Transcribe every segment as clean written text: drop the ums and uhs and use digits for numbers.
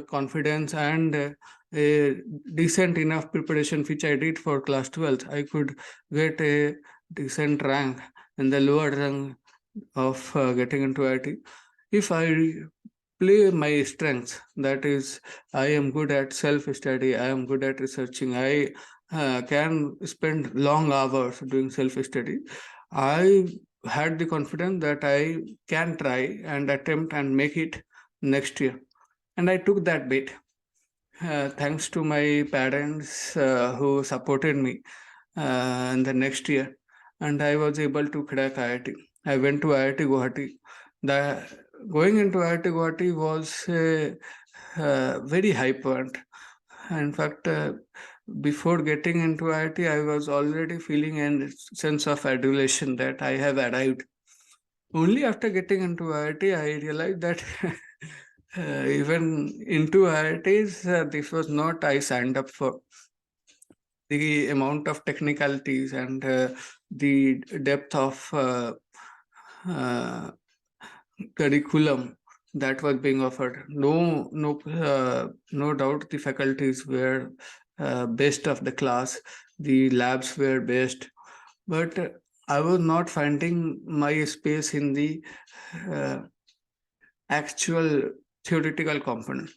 confidence and a decent enough preparation which I did for class 12th, I could get a decent rank in the lower rank of getting into IIT. If I play my strengths, that is, I am good at self-study, I am good at researching, I can spend long hours doing self-study, I had the confidence that I can try and attempt and make it next year. And I took that bet. Thanks to my parents who supported me in the next year, and I was able to crack IIT. I went to IIT Guwahati. The going into IIT Guwahati was a very high point. In fact, before getting into IIT, I was already feeling a sense of adulation that I have arrived. Only after getting into IIT, I realized that even into IITs, this was not I signed up for. The amount of technicalities and the depth of uh, curriculum that was being offered. No doubt the faculties were best of the class. The labs were best, but I was not finding my space in the uh, actual theoretical component.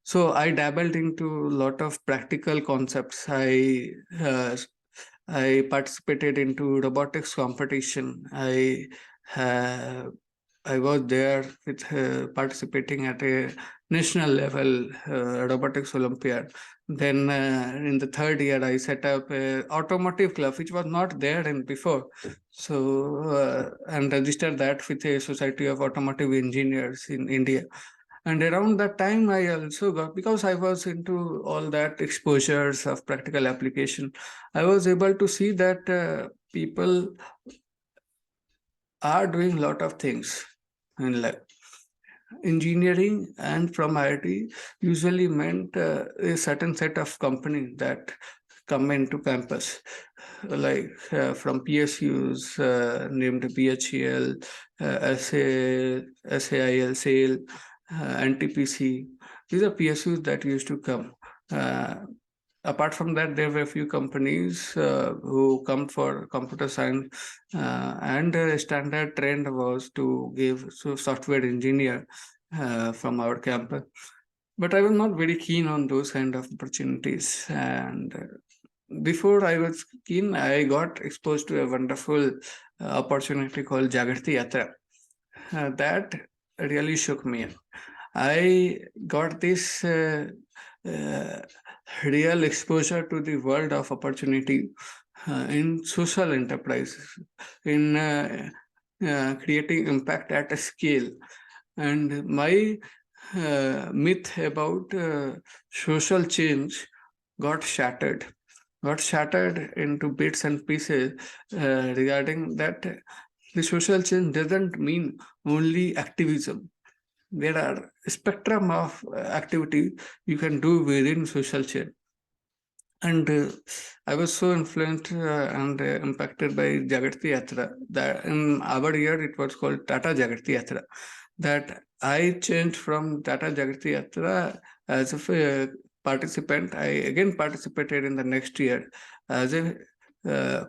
So I dabbled into a lot of practical concepts. I participated into robotics competition. I was there with participating at a national level robotics Olympiad. Then in the third year, I set up a automotive club, which was not there in before. So and registered that with a Society of Automotive Engineers in India. And around that time, I also got, because I was into all that exposures of practical application, I was able to see that people are doing a lot of things in life. Engineering and from IIT usually meant a certain set of companies that come into campus, like from PSUs named BHEL, SAIL, SAIL, NTPC. These are PSUs that used to come. Apart from that, there were a few companies who come for computer science, and a standard trend was to give software engineer from our campus. But I was not very keen on those kind of opportunities. And before I was keen, I got exposed to a wonderful opportunity called Jagrati Yatra. That really shook me. I got this real exposure to the world of opportunity in social enterprises, in creating impact at a scale. And my myth about social change got shattered, into bits and pieces regarding that the social change doesn't mean only activism. There are a spectrum of activity you can do within social change. And I was so influenced and impacted by Jagrati Yatra that in our year it was called Tata Jagrati Yatra, that I changed from Tata Jagrati Yatra as a participant. I again participated in the next year as a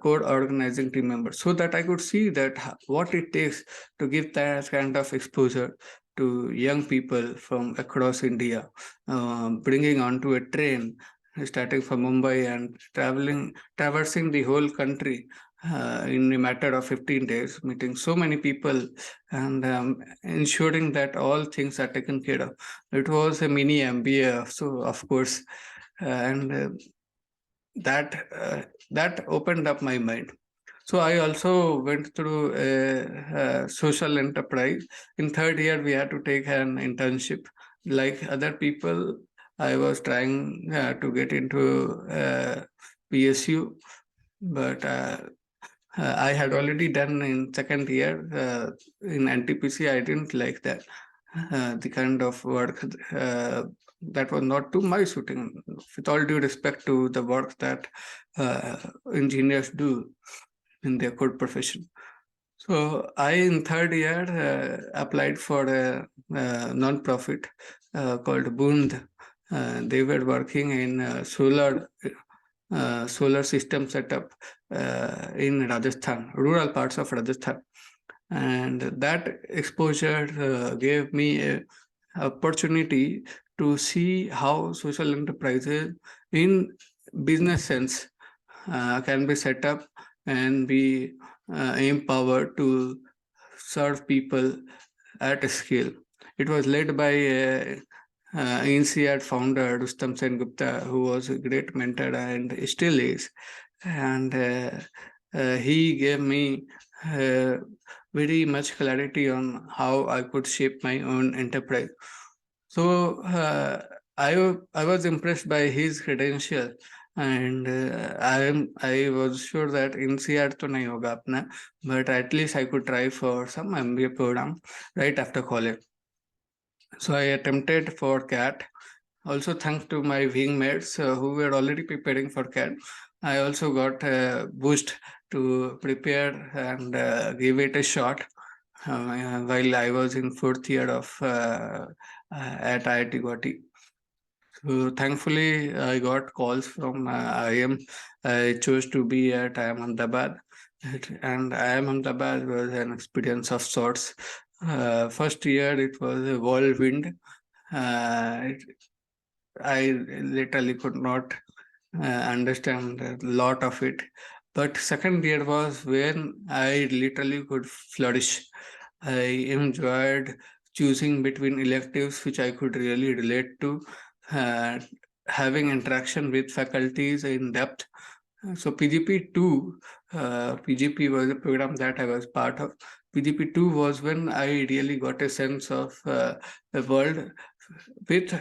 core organizing team member, so that I could see that what it takes to give that kind of exposure to young people from across India, bringing onto a train starting from Mumbai and traversing the whole country in a matter of 15 days, meeting so many people and ensuring that all things are taken care of. It was a mini MBA, so of course, and that opened up my mind. So I also went through a social enterprise. In third year, we had to take an internship. Like other people, I was trying to get into PSU, but I had already done in second year in NTPC. I didn't like that the kind of work that was not to my suiting. With all due respect to the work that uh, engineers do in their code profession. So I, in third year, applied for a non-profit called Bund, They were working in solar system setup in Rajasthan, rural parts of Rajasthan, and that exposure gave me a opportunity to see how social enterprises in business sense can be set up and be empowered to serve people at a scale. It was led by INSEAD founder Rustam Sen Gupta, who was a great mentor and still is. And he gave me uh, very much clarity on how I could shape my own enterprise. So I was impressed by his credential, and I was sure that INSEAD to nahi hoga apna, but at least I could try for some MBA program right after college. So I attempted for CAT. Also, thanks to my wingmates who were already preparing for CAT, I also got a boost to prepare and give it a shot while I was in fourth year of at IIT Guwahati. So thankfully, I got calls from IIM. I chose to be at IIM Ahmedabad, and IIM Ahmedabad was an experience of sorts. First year, it was a whirlwind. It, I literally could not understand a lot of it. But second year was when I literally could flourish. I enjoyed choosing between electives which I could really relate to, uh, having interaction with faculties in depth. So PGP2, PGP was a program that I was part of. PGP2 was when I really got a sense of the world with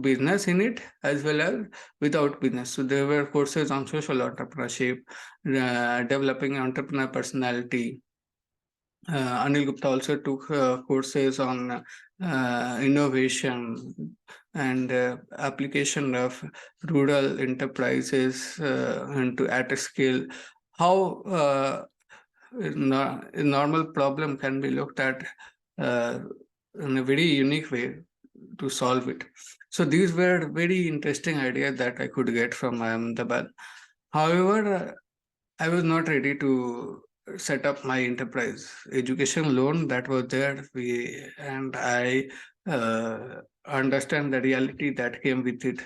business in it as well as without business. So there were courses on social entrepreneurship, developing entrepreneur personality. Anil Gupta also took courses on innovation and application of rural enterprises into at a scale. How a normal problem can be looked at uh, in a very unique way to solve it. So these were very interesting ideas that I could get from Ahmedabad. However, I was not ready to set up my enterprise. Education loan that was there, and I understand the reality that came with it.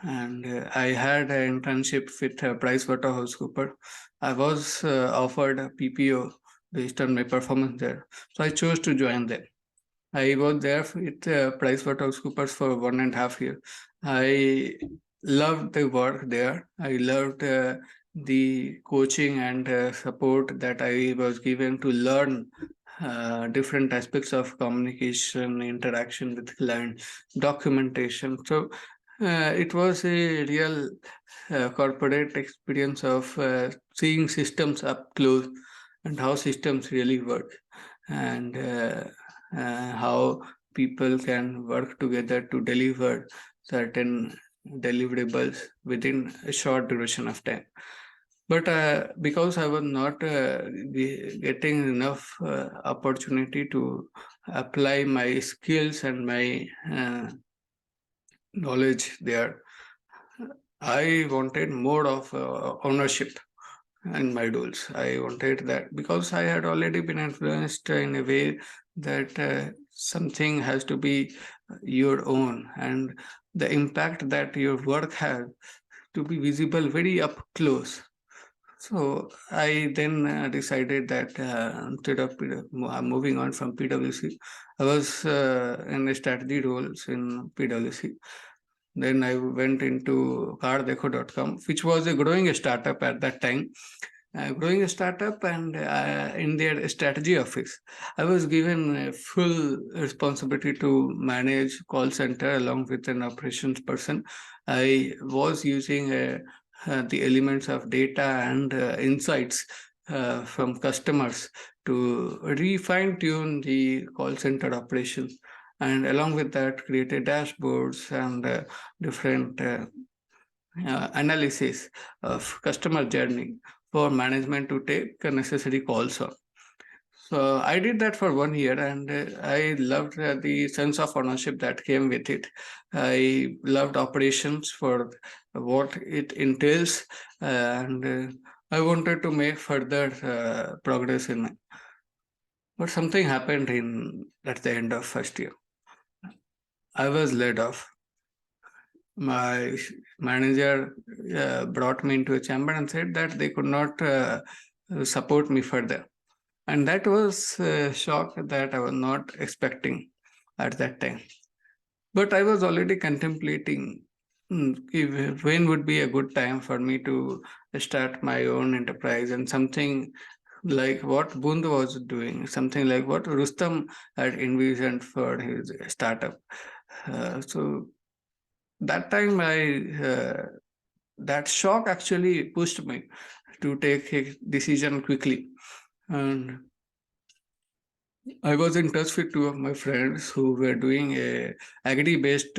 And I had an internship with PricewaterhouseCoopers. I was offered a PPO based on my performance there, so I chose to join them. I was there with PricewaterhouseCoopers for 1.5 years. I loved the work there. I loved the coaching and support that I was given to learn different aspects of communication, interaction with client, documentation. So it was a real corporate experience of seeing systems up close and how systems really work, and how people can work together to deliver certain deliverables within a short duration of time. But because I was not getting enough opportunity to apply my skills and my knowledge there, I wanted more of ownership in my goals. I wanted that because I had already been influenced in a way that something has to be your own, and the impact that your work has to be visible very up close. So I then decided that instead of moving on from PwC, I was in strategy roles in PwC. Then I went into cardekho.com, which was a growing startup at that time, growing a startup, and in their strategy office, I was given a full responsibility to manage call center along with an operations person. I was using the elements of data and insights from customers to refine tune the call center operations, and along with that created dashboards and different analysis of customer journey for management to take necessary calls on. So I did that for 1 year, and I loved the sense of ownership that came with it. I loved operations for what it entails, and I wanted to make further progress in it. But something happened in at the end of first year. I was laid off. My manager brought me into a chamber and said that they could not support me further. And that was a shock that I was not expecting at that time. But I was already contemplating when would be a good time for me to start my own enterprise, and something like what Bund was doing, something like what Rustam had envisioned for his startup. So that time that shock actually pushed me to take a decision quickly. And I was in touch with two of my friends who were doing a agri-based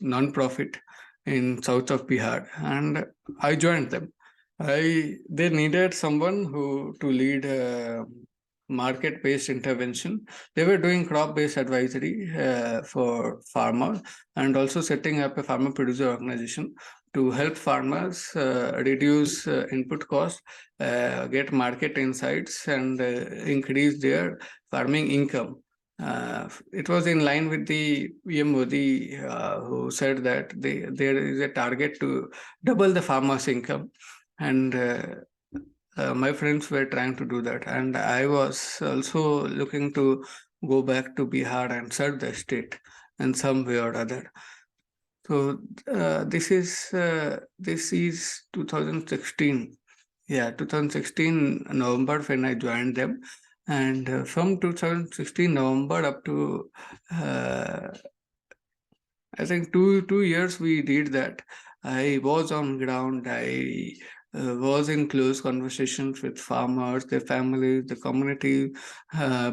non-profit in south of Bihar, and I joined them. They needed someone who to lead market-based intervention. They were doing crop-based advisory for farmers, and also setting up a farmer producer organization to help farmers reduce input costs, get market insights, and increase their farming income. It was in line with the PM Modi, who said that there is a target to double the farmers' income, and my friends were trying to do that, and I was also looking to go back to Bihar and serve the state in some way or other. So this is 2016. Yeah, 2016 November when I joined them, and from 2016 November up to uh, I think two years we did that. I was on ground. I was in close conversations with farmers, their families, the community,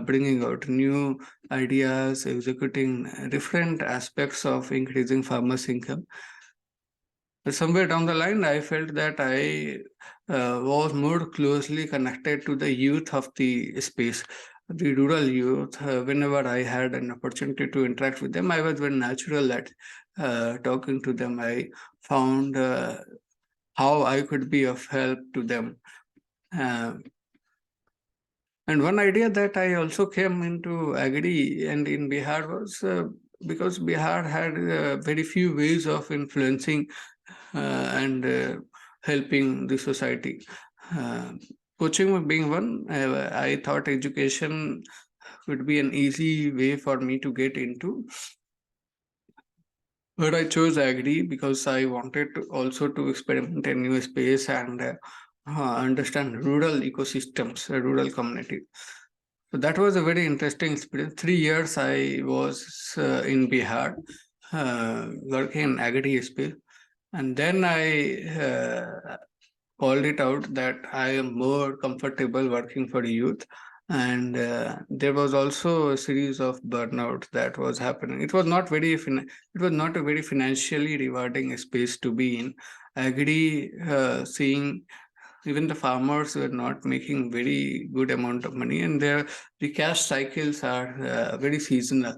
bringing out new ideas, executing different aspects of increasing farmers' income. But somewhere down the line, I felt that I was more closely connected to the youth of the space, the rural youth. Whenever I had an opportunity to interact with them, I was very natural at talking to them. I found how I could be of help to them. Uh, and one idea that I also came into Agri and in Bihar was because Bihar had very few ways of influencing and helping the society. Uh, Coaching being one, I thought education would be an easy way for me to get into. But I chose Agri because I wanted to also to experiment in new space and understand rural ecosystems, rural community. So that was a very interesting experience. 3 years I was in Bihar, working in Agri space. And then I called it out that I am more comfortable working for youth. And there was also a series of burnout that was happening. It was not a very financially rewarding space to be in. I agree, seeing even the farmers were not making very good amount of money, and the cash cycles are very seasonal.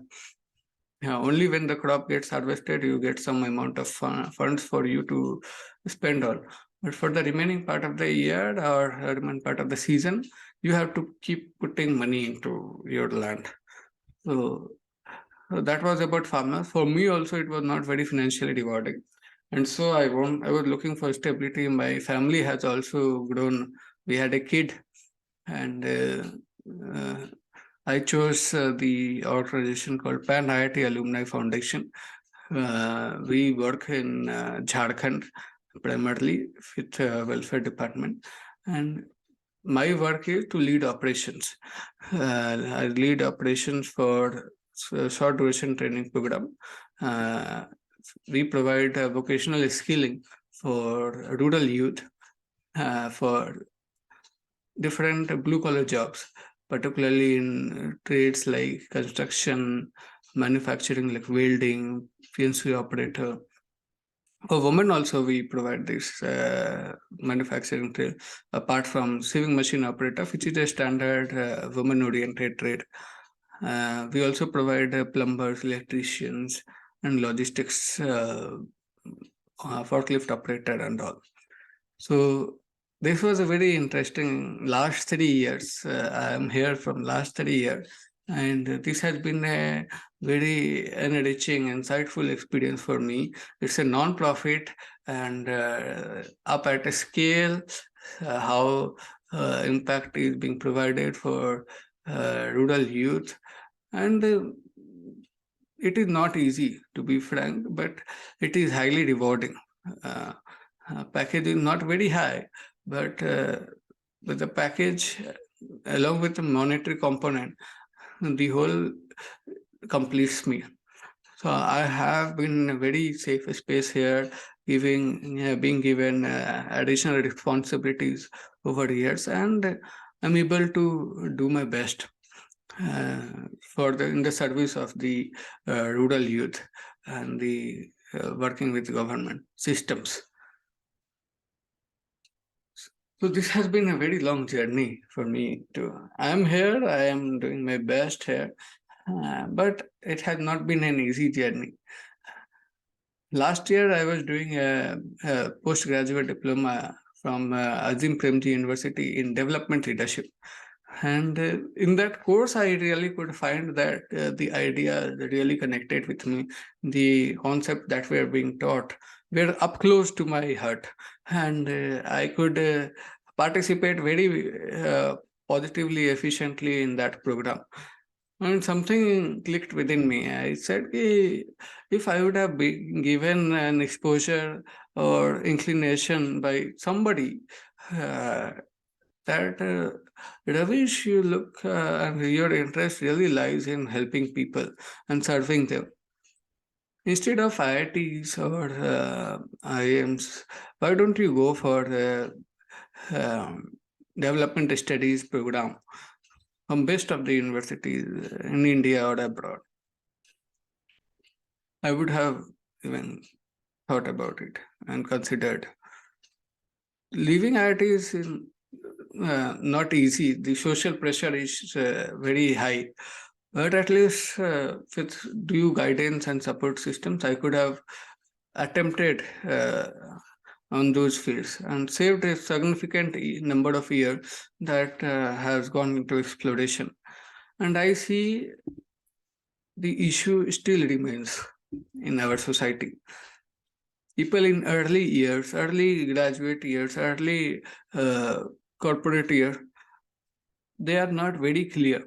Yeah, only when the crop gets harvested, you get some amount of funds for you to spend on. But for the remaining part of the year or remaining part of the season, you have to keep putting money into your land. So, so that was about farmers. For me also, it was not very financially rewarding. And so I was looking for stability. My family has also grown. We had a kid, and uh, I chose the organization called Pan IIT Alumni Foundation. We work in Jharkhand primarily with welfare department, and my work is to lead operations. I lead operations for short duration training program. Uh, we provide vocational skilling for rural youth for different blue collar jobs, particularly in trades like construction, manufacturing like welding, CNC operator, For women also, we provide this manufacturing trade, apart from sewing machine operator, which is a standard women-oriented trade. We also provide plumbers, electricians, and logistics, forklift operator, and all. So this was a very interesting last 3 years. I am here from last 3 years, and this has been a very enriching, insightful experience for me. It's a non-profit and up at a scale, how impact is being provided for rural youth, and it is not easy, to be frank, but it is highly rewarding. Uh, Package is not very high, but with the package, along with the monetary component, the whole completes me. So I have been in a very safe space here, being given additional responsibilities over years, and I'm able to do my best uh, in the service of the rural youth and the working with government systems. So this has been a very long journey for me too. I am here, I am doing my best here, but it has not been an easy journey. Last year, I was doing a postgraduate diploma from Azim Premji University in development leadership. And in that course, I really could find that the idea that really connected with me, the concept that were being taught, were up close to my heart. And I could participate very positively, efficiently in that program. And something clicked within me. I said, "Hey, if I would have been given an exposure or inclination by somebody, uh, that Ravish, you look and your interest really lies in helping people and serving them. Instead of IITs or IIMs, why don't you go for the development studies program from best of the universities in India or abroad?" I would have even thought about it and considered. Leaving IIT is not easy. The social pressure is very high. But at least with due guidance and support systems, I could have attempted on those fields and saved a significant number of years that has gone into exploration. And I see the issue still remains in our society. People in early years, early graduate years, early uh, corporate year, they are not very clear.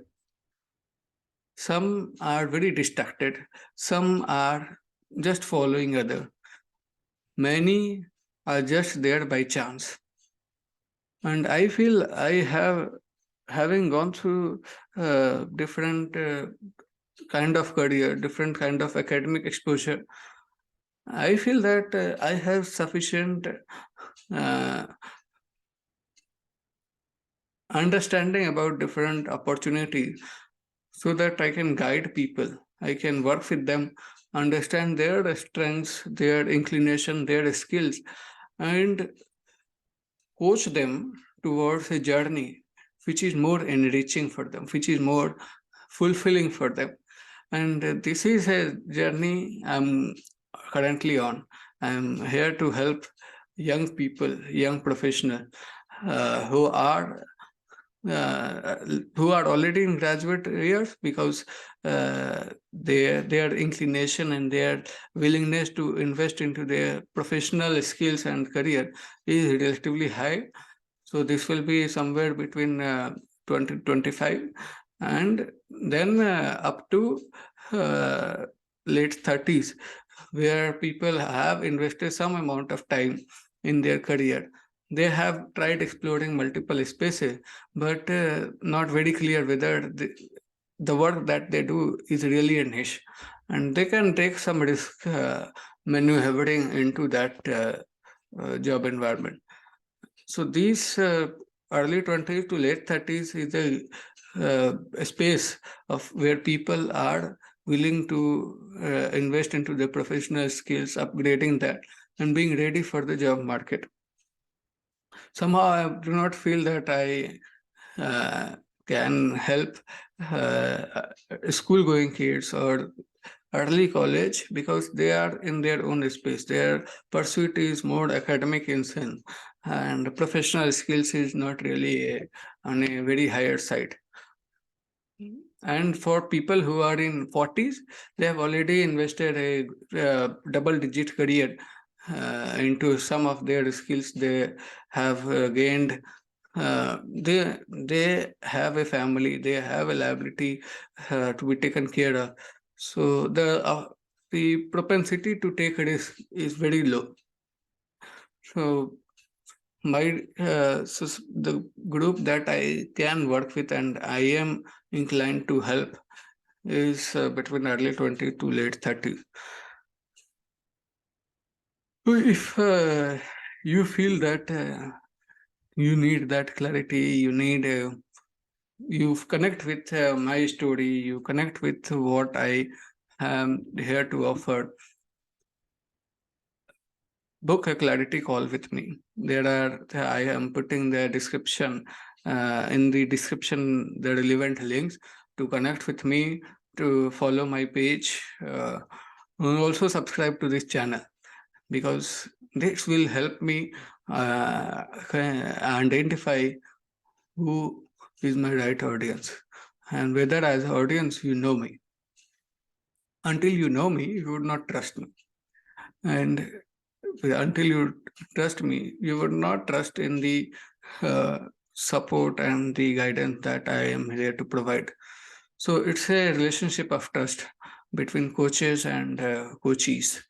Some are very distracted. Some are just following other. Many are just there by chance. And I feel I have, having gone through different kind of career, different kind of academic exposure, I feel that I have sufficient uh, understanding about different opportunities so that I can guide people. I can work with them, understand their strengths, their inclination, their skills, and coach them towards a journey which is more enriching for them, which is more fulfilling for them. And this is a journey I'm currently on. I'm here to help young people, young professionals uh, who are uh, who are already in graduate years, because their inclination and their willingness to invest into their professional skills and career is relatively high. So this will be somewhere between 2025 and then up to uh, late 30s, where people have invested some amount of time in their career. They have tried exploring multiple spaces, but not very clear whether the work that they do is really a niche. And they can take some risk maneuvering into that job environment. So these early 20s to late 30s is a space of where people are willing to invest into their professional skills, upgrading that, and being ready for the job market. Somehow I do not feel that I can help school going kids or early college because they are in their own space. Their pursuit is more academic in sense, and professional skills is not really on a very higher side. And for people who are in 40s, they have already invested a double-digit career into some of their skills they have gained. They have a family, they have a liability to be taken care of. So the propensity to take a risk is very low. So the group that I can work with and I am inclined to help is between early 20 to late 30. So if you feel that you need that clarity, you connect with my story, you connect with what I am here to offer, book a clarity call with me. I am putting the description, in the description, the relevant links to connect with me, to follow my page, and also subscribe to this channel, because this will help me identify who is my right audience and whether as audience you know me. Until you know me, you would not trust me. And until you trust me, you would not trust in the uh, support and the guidance that I am here to provide. So it's a relationship of trust between coaches and coachees.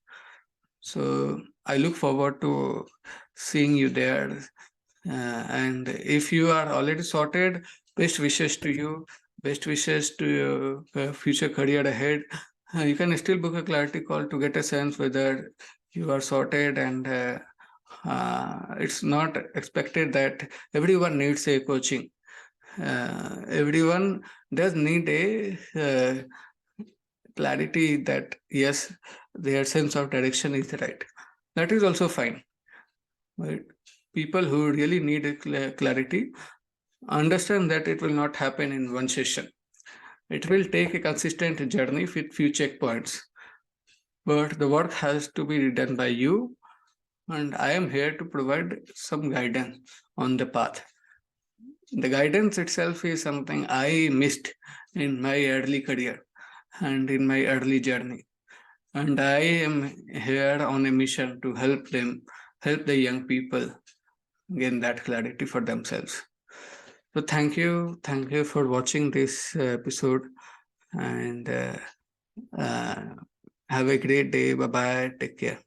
So I look forward to seeing you there. And if you are already sorted, best wishes to you. Best wishes to your future career ahead. You can still book a clarity call to get a sense whether you are sorted, and it's not expected that everyone needs a coaching. Everyone does need a clarity that yes, their sense of direction is right. That is also fine. Right? People who really need a clarity understand that it will not happen in one session. It will take a consistent journey with few checkpoints. But the work has to be done by you, and I am here to provide some guidance on the path. The guidance itself is something I missed in my early career and in my early journey. And I am here on a mission to help them, help the young people gain that clarity for themselves. So thank you for watching this episode, and have a great day. Bye bye. Take care.